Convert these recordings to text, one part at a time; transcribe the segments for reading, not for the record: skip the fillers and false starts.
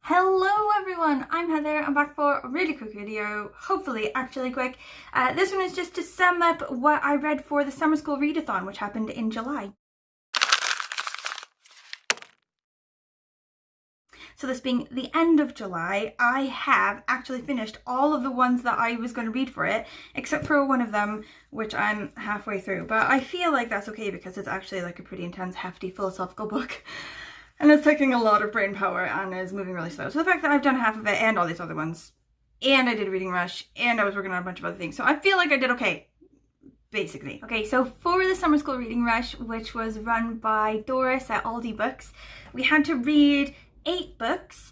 Hello everyone, I'm Heather. I'm back for a really quick video, hopefully actually quick. This one is just to sum up what I read for the summer school readathon, which happened in July. So this being the end of July, I have actually finished all of the ones that I was going to read for it, except for one of them, which I'm halfway through. But I feel like that's okay because it's actually like a pretty intense, hefty philosophical book. And it's taking a lot of brain power and is moving really slow. So the fact that I've done half of it and all these other ones, and I did a reading rush, and I was working on a bunch of other things. So I feel like I did okay, basically. Okay, so for the summer school reading rush, which was run by Doris at Aldi Books, we had to read 8 books,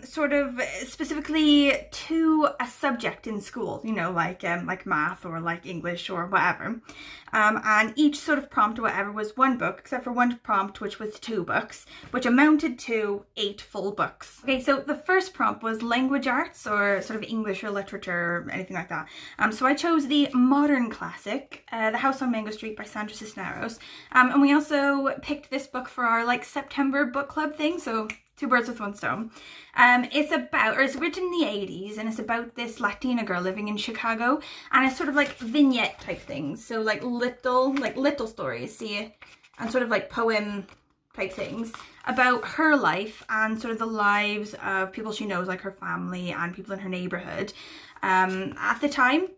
sort of specifically to a subject in school, you know, like math or like English or whatever. And each sort of prompt or whatever was 1 book, except for one prompt, which was 2 books, which amounted to 8 full books. Okay, so the first prompt was language arts or sort of English or literature or anything like that. So I chose the modern classic, The House on Mango Street by Sandra Cisneros. And we also picked this book for our like September book club thing, so 2 birds with 1 stone. It's written in the 80s and it's about this Latina girl living in Chicago, and it's sort of like vignette type things. So like little stories, see, and sort of like poem type things about her life and sort of the lives of people she knows, like her family and people in her neighborhood at the time.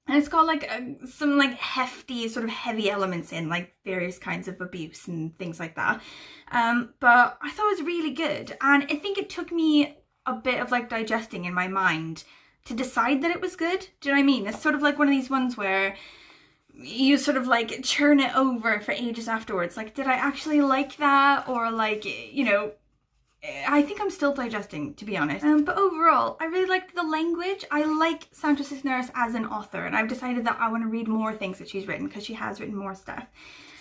And it's got like some like hefty, sort of heavy elements in, like various kinds of abuse and things like that. But I thought it was really good. And I think it took me a bit of like digesting in my mind to decide that it was good. Do you know what I mean? It's sort of like one of these ones where you sort of like churn it over for ages afterwards. Like, did I actually like that? Or like, you know, I think I'm still digesting, to be honest. But overall, I really liked the language. I like Sandra Cisneros as an author, and I've decided that I want to read more things that she's written because she has written more stuff.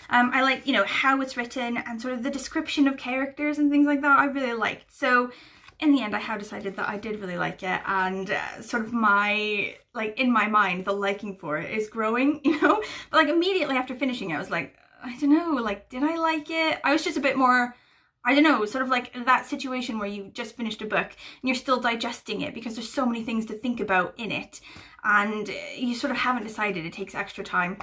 I like, you know, how it's written and sort of the description of characters and things like that I really liked. So in the end, I have decided that I did really like it, and sort of my, like, in my mind, the liking for it is growing, you know? But like immediately after finishing it, I was like, I don't know, like, did I like it? I was just a bit more, I don't know, sort of like that situation where you just finished a book and you're still digesting it because there's so many things to think about in it and you sort of haven't decided, it takes extra time.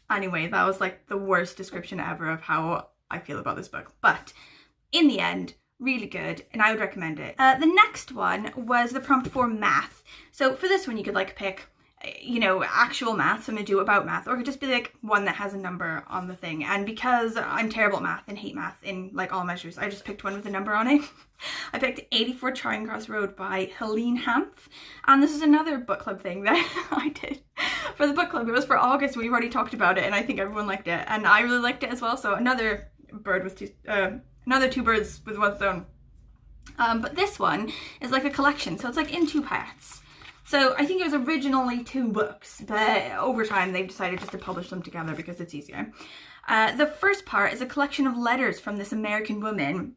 Anyway, that was like the worst description ever of how I feel about this book. But in the end, really good, and I would recommend it. The next one was the prompt for math. So for this one, you could like pick, you know, actual math, something to do about math, or it could just be like one that has a number on the thing. And because I'm terrible at math and hate math in like all measures, I just picked one with a number on it. I picked 84 Charing Cross Road by Helene Hanff, and this is another book club thing that I did for the book club. It was for August, we've already talked about it, and I think everyone liked it, and I really liked it as well. So another bird with another 2 birds with 1 stone. But this one is like a collection, so it's like in 2 parts. So I think it was originally 2 books, but over time they've decided just to publish them together because it's easier. The first part is a collection of letters from this American woman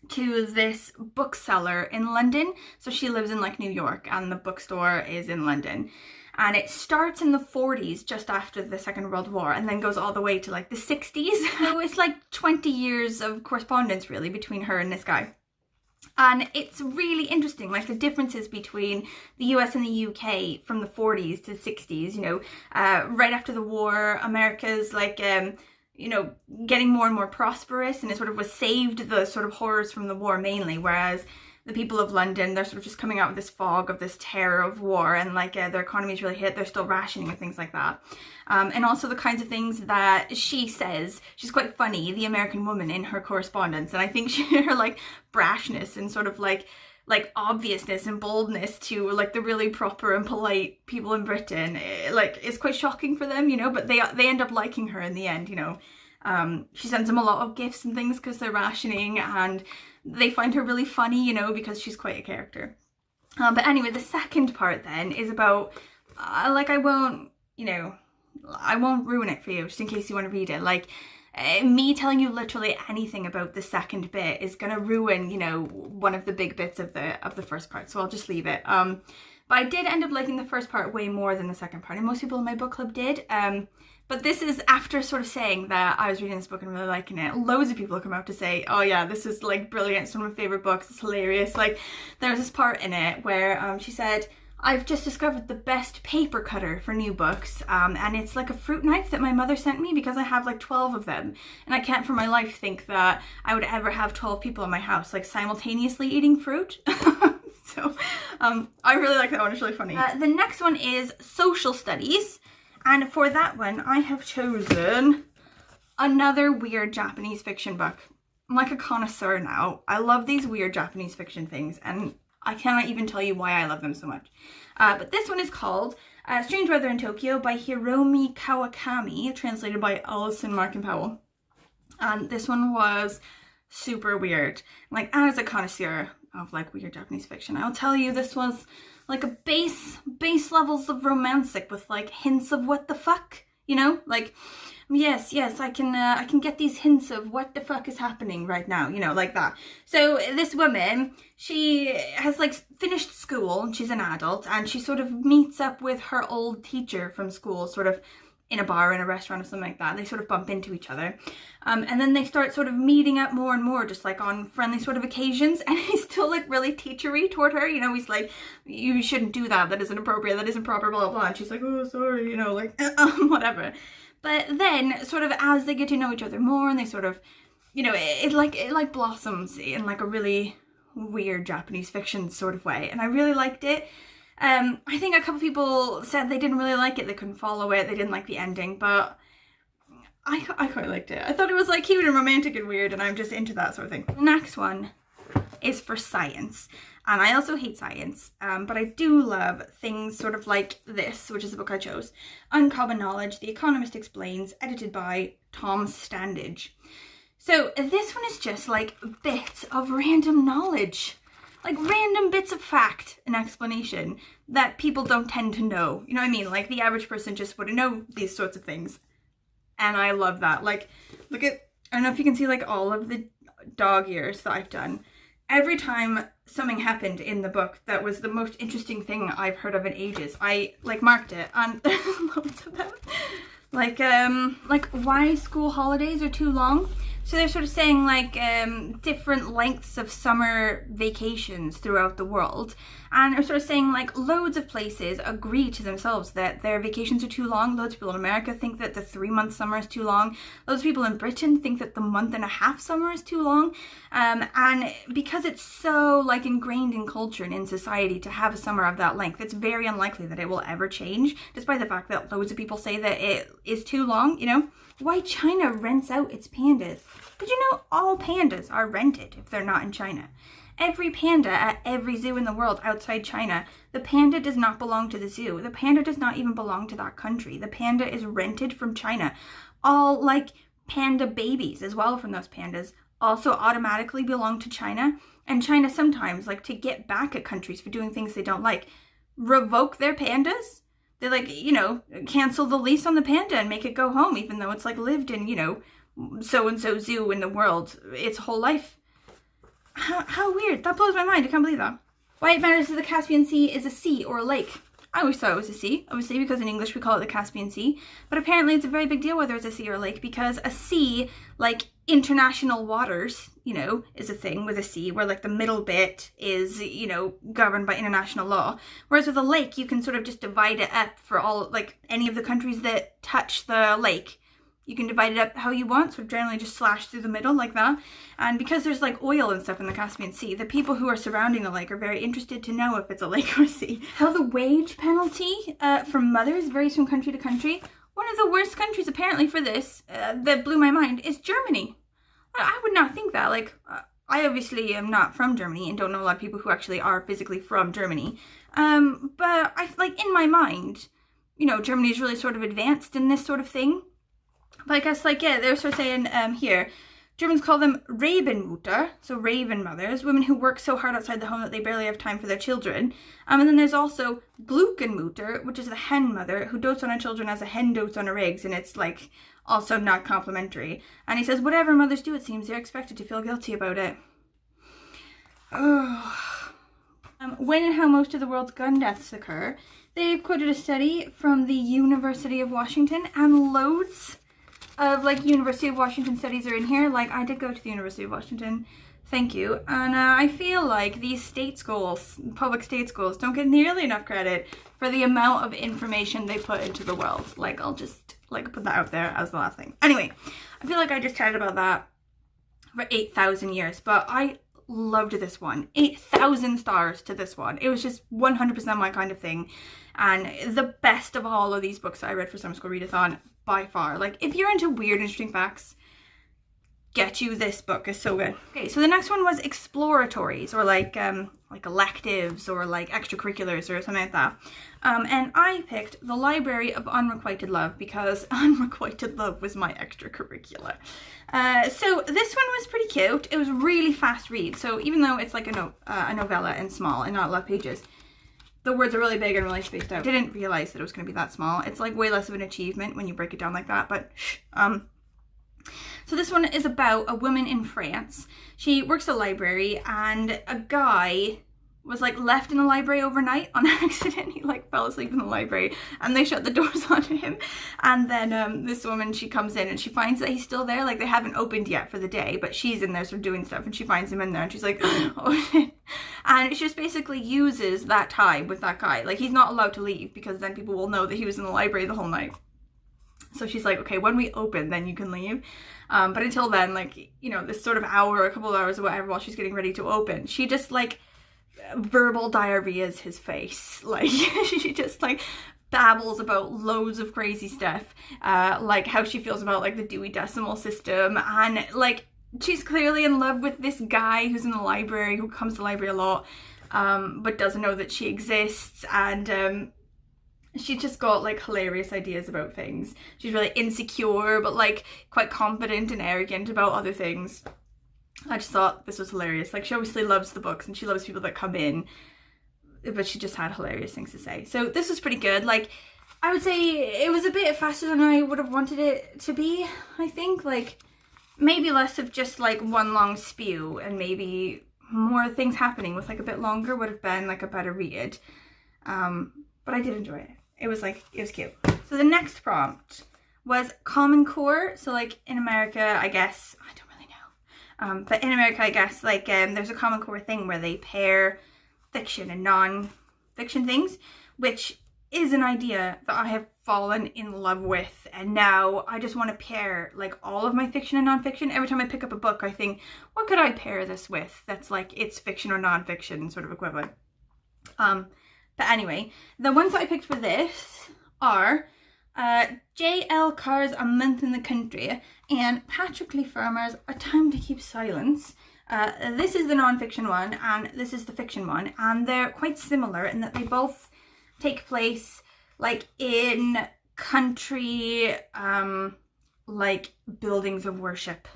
to this bookseller in London. So she lives in like New York and the bookstore is in London. And it starts in the 40s, just after the Second World War, and then goes all the way to like the 60s. So it's like 20 years of correspondence really between her and this guy. And it's really interesting, like the differences between the US and the UK from the 40s to the 60s, you know, right after the war, America's like, you know, getting more and more prosperous, and it sort of was saved the sort of horrors from the war mainly, whereas the people of London, they're sort of just coming out of this fog of this terror of war, and like their economy's really hit, they're still rationing and things like that. And also the kinds of things that she says, she's quite funny, the American woman, in her correspondence, and I think her like brashness and sort of like obviousness and boldness to like the really proper and polite people in Britain, like it's quite shocking for them, you know, but they end up liking her in the end, you know. She sends them a lot of gifts and things because they're rationing, and they find her really funny, you know, because she's quite a character. But anyway, the second part then is about, like, I won't ruin it for you, just in case you want to read it. Like, me telling you literally anything about the second bit is gonna ruin, you know, one of the big bits of the first part, so I'll just leave it. But I did end up liking the first part way more than the second part, and most people in my book club did. But this is after sort of saying that I was reading this book and really liking it. Loads of people come out to say, oh yeah, this is like brilliant. It's one of my favorite books. It's hilarious. Like there's this part in it where she said, I've just discovered the best paper cutter for new books, and it's like a fruit knife that my mother sent me because I have like 12 of them, and I can't for my life think that I would ever have 12 people in my house like simultaneously eating fruit. So I really like that one. It's really funny. The next one is social studies, and for that one I have chosen another weird Japanese fiction book. I'm like a connoisseur now. I love these weird Japanese fiction things, and I cannot even tell you why I love them so much. But this one is called Strange Weather in Tokyo by Hiromi Kawakami, translated by Alison Markin Powell. And this one was super weird. Like, as a connoisseur of like weird Japanese fiction, I'll tell you this was like a base levels of romantic with like hints of what the fuck, you know? Like, yes, I can get these hints of what the fuck is happening right now, you know, like that. So this woman, she has like finished school, she's an adult, and she sort of meets up with her old teacher from school, sort of in a bar, in a restaurant or something like that. They sort of bump into each other. And then they start sort of meeting up more and more, just like on friendly sort of occasions. And he's still like really teachery toward her. You know, he's like, you shouldn't do that. That isn't appropriate. That isn't proper, blah, blah, blah. And she's like, oh, sorry, you know, like, whatever. But then sort of as they get to know each other more and they sort of, you know, it like blossoms in like a really weird Japanese fiction sort of way. And I really liked it. I think a couple people said they didn't really like it. They couldn't follow it. They didn't like the ending, but I quite liked it. I thought it was like cute and romantic and weird, and I'm just into that sort of thing. The next one is for science, and I also hate science, but I do love things sort of like this, which is the book I chose. Uncommon Knowledge, The Economist Explains, edited by Tom Standage. So this one is just like bits of random knowledge. Like random bits of fact and explanation that people don't tend to know. You know what I mean? Like the average person just wouldn't know these sorts of things. And I love that. Like, look at, I don't know if you can see like all of the dog ears that I've done. Every time something happened in the book that was the most interesting thing I've heard of in ages, I like marked it, and there's loads of them. Like why school holidays are too long. So they're sort of saying like different lengths of summer vacations throughout the world. And they're sort of saying like loads of places agree to themselves that their vacations are too long. Loads of people in America think that the 3-month summer is too long. Loads of people in Britain think that the 1.5-month summer is too long. And because it's so like ingrained in culture and in society to have a summer of that length, it's very unlikely that it will ever change, despite the fact that loads of people say that it is too long, you know? Why China rents out its pandas. Did you know all pandas are rented if they're not in China? Every panda at every zoo in the world outside China, the panda does not belong to the zoo. The panda does not even belong to that country. The panda is rented from China. All like panda babies as well from those pandas also automatically belong to China. And China sometimes, like to get back at countries for doing things they don't like, revoke their pandas. They like, you know, cancel the lease on the panda and make it go home, even though it's like lived in, you know, so-and-so zoo in the world its whole life. How weird. That blows my mind. I can't believe that. Why it matters that the Caspian Sea is a sea or a lake. I always thought it was a sea, obviously, because in English we call it the Caspian Sea. But apparently it's a very big deal whether it's a sea or a lake, because a sea, like international waters, you know, is a thing with a sea where like the middle bit is, you know, governed by international law. Whereas with a lake, you can sort of just divide it up for all, like any of the countries that touch the lake. You can divide it up how you want, so generally just slash through the middle like that. And because there's like oil and stuff in the Caspian Sea, the people who are surrounding the lake are very interested to know if it's a lake or a sea. How the wage penalty for mothers varies from country to country. One of the worst countries apparently for this, that blew my mind, is Germany. I would not think that. Like, I obviously am not from Germany and don't know a lot of people who actually are physically from Germany. But I like in my mind, you know, Germany is really sort of advanced in this sort of thing. But I guess, like, yeah, they're sort of saying here, Germans call them Rabenmutter, so raven mothers, women who work so hard outside the home that they barely have time for their children. And then there's also Gluckenmutter, which is the hen mother, who dotes on her children as a hen dotes on her eggs, and it's, like, also not complimentary. And he says, whatever mothers do, it seems, they're expected to feel guilty about it. Oh. When and how most of the world's gun deaths occur. They've quoted a study from the University of Washington, and loads of like University of Washington studies are in here. Like, I did go to the University of Washington, thank you, and I feel like these state schools, public state schools, don't get nearly enough credit for the amount of information they put into the world. Like, I'll just like put that out there as the last thing. Anyway, I feel like I just chatted about that for 8,000 years, but I loved this one. 8,000 stars to this one. It was just 100% my kind of thing, and the best of all of these books that I read for summer school readathon by far. Like, if you're into weird, interesting facts, get you this book. It's so good. Okay, so the next one was exploratories, or like electives, or like extracurriculars, or something like that. And I picked The Library of Unrequited Love because Unrequited Love was my extracurricular. So this one was pretty cute. It was really fast read. So even though it's like a novella and small and not a lot of pages, the words are really big and really spaced out. I didn't realize that it was going to be that small. It's like way less of an achievement when you break it down like that, but so this one is about a woman in France. She works at a library, and a guy was like left in the library overnight on accident. He like fell asleep in the library and they shut the doors on him. And then this woman, she comes in and she finds that he's still there. Like, they haven't opened yet for the day, but she's in there sort of doing stuff, and she finds him in there and she's like, oh shit. And she just basically uses that time with that guy. Like, he's not allowed to leave because then people will know that he was in the library the whole night. So she's like, okay, when we open, then you can leave. But until then, like, you know, this sort of hour or a couple of hours or whatever while she's getting ready to open, she just like verbal diarrheas his face. Like, she just like babbles about loads of crazy stuff, like how she feels about like the Dewey Decimal System, and like she's clearly in love with this guy who's in the library, who comes to the library a lot, but doesn't know that she exists. And she's just got like hilarious ideas about things. She's really insecure, but like quite confident and arrogant about other things. I just thought this was hilarious. Like, she obviously loves the books and she loves people that come in, but she just had hilarious things to say. So this was pretty good. Like, I would say it was a bit faster than I would have wanted it to be, I think. Like, maybe less of just like one long spew, and maybe more things happening with like a bit longer would have been like a better read. But I did enjoy it. It was cute. So the next prompt was Common Core. So like in America, I guess, I don't really know. But in America, I guess, like there's a Common Core thing where they pair fiction and non-fiction things, which is an idea that I have fallen in love with. And now I just want to pair like all of my fiction and non-fiction. Every time I pick up a book, I think, what could I pair this with that's like it's fiction or non-fiction sort of equivalent. But anyway, the ones that I picked for this are J.L. Carr's A Month in the Country and Patrick Leigh Fermor's A Time to Keep Silence. This is the non-fiction one and this is the fiction one, and they're quite similar in that they both take place like in country like buildings of worship.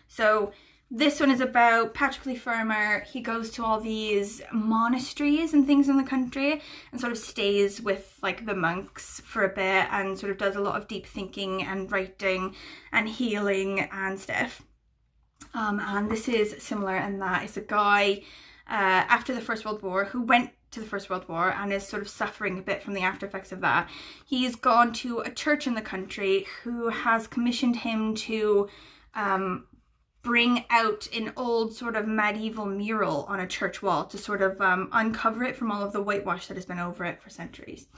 So this one is about Patrick Leigh Fermor. He goes to all these monasteries and things in the country and sort of stays with like the monks for a bit and sort of does a lot of deep thinking and writing and healing and stuff. And this is similar in that it's a guy after the First World War who went to the First World War and is sort of suffering a bit from the after effects of that. He's gone to a church in the country who has commissioned him to bring out an old sort of medieval mural on a church wall to sort of uncover it from all of the whitewash that has been over it for centuries.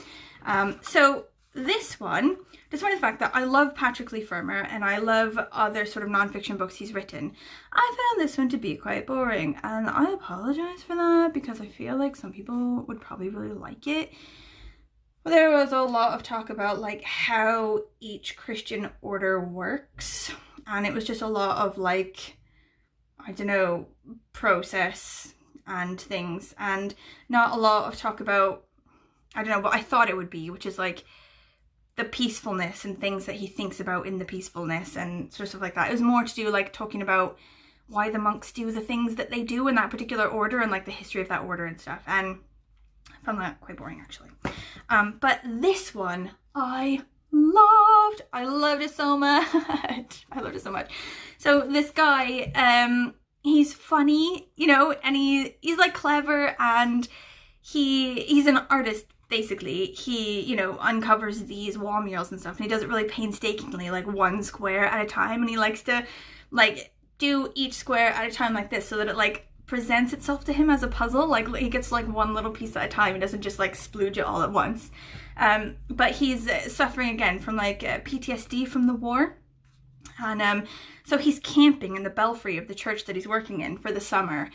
So this one, despite the fact that I love Patrick Leigh Fermor and I love other sort of non-fiction books he's written, I found this one to be quite boring, and I apologize for that because I feel like some people would probably really like it. There was a lot of talk about like how each Christian order works, and it was just a lot of like, I don't know, process and things, and not a lot of talk about, I don't know, what I thought it would be, which is like the peacefulness and things that he thinks about in the peacefulness and sort of stuff like that. It was more to do like talking about why the monks do the things that they do in that particular order and like the history of that order and stuff, and I found that quite boring actually. But this one I loved it so much. I loved it so much. So this guy, he's funny, you know, and he's like clever, and he's an artist, basically. He, you know, uncovers these wall murals and stuff, and he does it really painstakingly, like one square at a time, and he likes to like do each square at a time like this so that it like presents itself to him as a puzzle. Like he gets like one little piece at a time. He doesn't just like splooge it all at once. But he's suffering again from like PTSD from the war. And so he's camping in the belfry of the church that he's working in for the summer,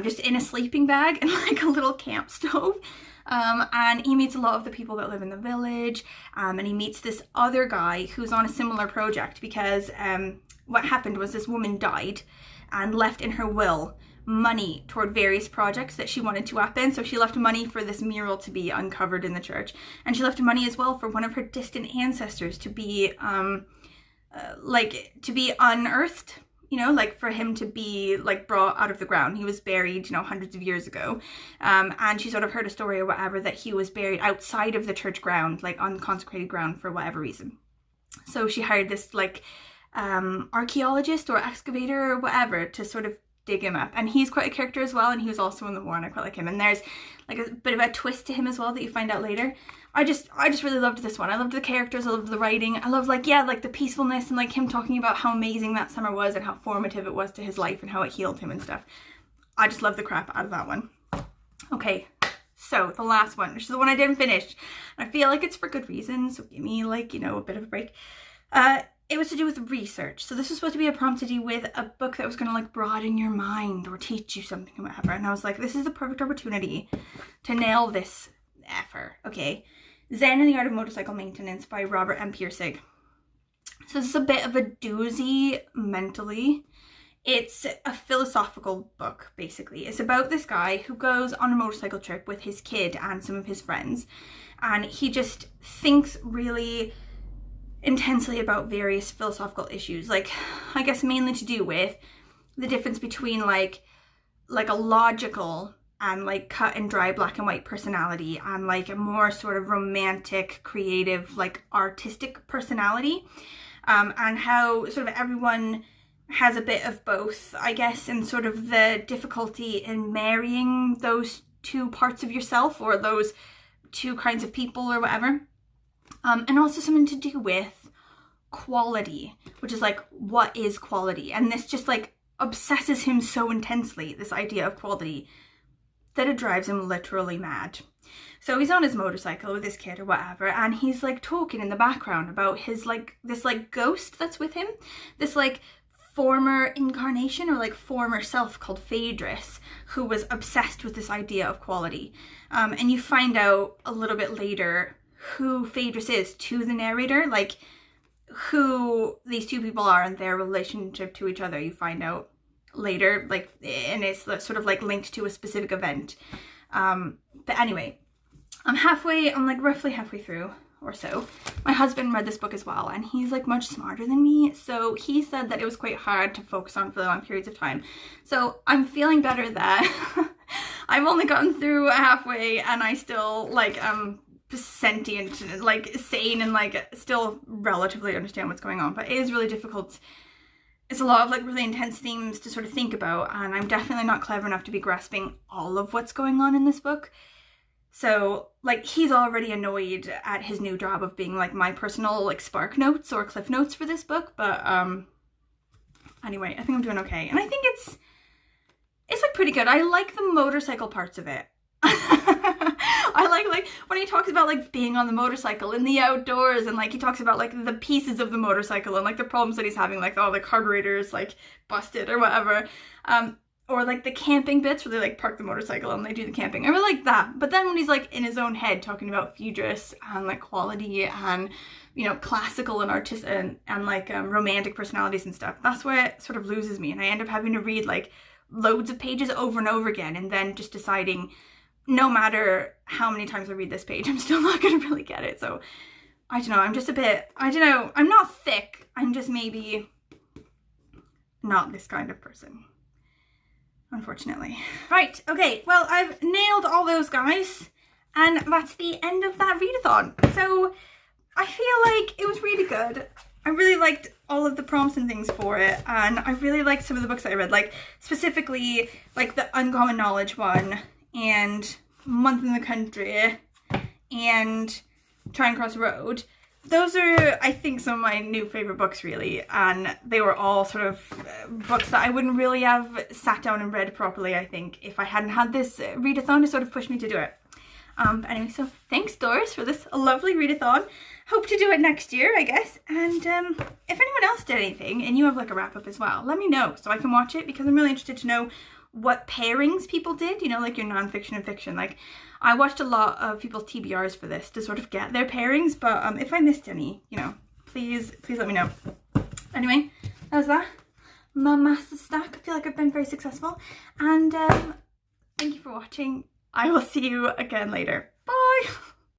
just in a sleeping bag and like a little camp stove. And he meets a lot of the people that live in the village, and he meets this other guy who's on a similar project because what happened was this woman died and left in her will money toward various projects that she wanted to up in. So she left money for this mural to be uncovered in the church, and she left money as well for one of her distant ancestors to be to be unearthed, you know, like for him to be like brought out of the ground. He was buried, you know, hundreds of years ago. And she sort of heard a story or whatever that he was buried outside of the church ground, like unconsecrated ground for whatever reason. So she hired this like archaeologist or excavator or whatever to sort of dig him up. And he's quite a character as well, and he was also in the war, and I quite like him. And there's like a bit of a twist to him as well that you find out later. I just really loved this one. I loved the characters, I loved the writing, I loved like, yeah, like the peacefulness and like him talking about how amazing that summer was and how formative it was to his life and how it healed him and stuff. I just love the crap out of that one. Okay, so the last one, which is the one I didn't finish. I feel like it's for good reason, so give me like, you know, a bit of a break. It was to do with research. So this was supposed to be a prompt to do with a book that was going to like broaden your mind or teach you something or whatever. And I was like, this is the perfect opportunity to nail this effort. Okay. Zen and the Art of Motorcycle Maintenance by Robert M. Pirsig. So this is a bit of a doozy mentally. It's a philosophical book, basically. It's about this guy who goes on a motorcycle trip with his kid and some of his friends. And he just thinks really intensely about various philosophical issues. Like, I guess mainly to do with the difference between like a logical and like cut and dry black and white personality and like a more sort of romantic, creative, like artistic personality, and how sort of everyone has a bit of both, I guess, and sort of the difficulty in marrying those two parts of yourself or those two kinds of people or whatever. And also something to do with quality, which is like, what is quality? And this just like obsesses him so intensely, this idea of quality, that it drives him literally mad. So he's on his motorcycle with his kid or whatever, and he's like talking in the background about his like, this like ghost that's with him, this like former incarnation or like former self called Phaedrus, who was obsessed with this idea of quality. And you find out a little bit later who Phaedrus is to the narrator, like who these two people are and their relationship to each other. You find out later, like, and it's sort of like linked to a specific event. But anyway, I'm like roughly halfway through or so. My husband read this book as well, and he's like much smarter than me, so he said that it was quite hard to focus on for long periods of time. So I'm feeling better that I've only gotten through halfway and I still like sentient and like sane and like still relatively understand what's going on. But it is really difficult. It's a lot of like really intense themes to sort of think about, and I'm definitely not clever enough to be grasping all of what's going on in this book. So like he's already annoyed at his new job of being like my personal like spark notes or cliff notes for this book. But anyway, I think I'm doing okay, and I think it's like pretty good. I like the motorcycle parts of it. I like when he talks about like being on the motorcycle in the outdoors, and like he talks about like the pieces of the motorcycle and like the problems that he's having, like all the carburetors like busted or whatever, or like the camping bits where they like park the motorcycle and they do the camping. I really like that. But then when he's like in his own head talking about Phaedrus and like quality and, you know, classical and artist and like romantic personalities and stuff, that's where it sort of loses me, and I end up having to read like loads of pages over and over again, and then just deciding no matter how many times I read this page, I'm still not going to really get it. So I don't know, I'm just a bit, I don't know, I'm not thick, I'm just maybe not this kind of person, unfortunately. Right, okay, well, I've nailed all those guys, and that's the end of that readathon. So I feel like it was really good. I really liked all of the prompts and things for it, and I really liked some of the books that I read, like specifically like the Uncommon Knowledge one, and Month in the Country and Try and Cross the Road. Those are, I think, some of my new favourite books, really, and they were all sort of books that I wouldn't really have sat down and read properly, I think, if I hadn't had this readathon to sort of push me to do it. But anyway, so thanks, Doris, for this lovely readathon. Hope to do it next year, I guess, and if anyone else did anything, and you have like a wrap-up as well, let me know so I can watch it, because I'm really interested to know what pairings people did, you know, like your non-fiction and fiction. Like, I watched a lot of people's TBRs for this to sort of get their pairings, but if I missed any, you know, please let me know. Anyway, that was that. My master stack. I feel like I've been very successful, and thank you for watching. I will see you again later. Bye!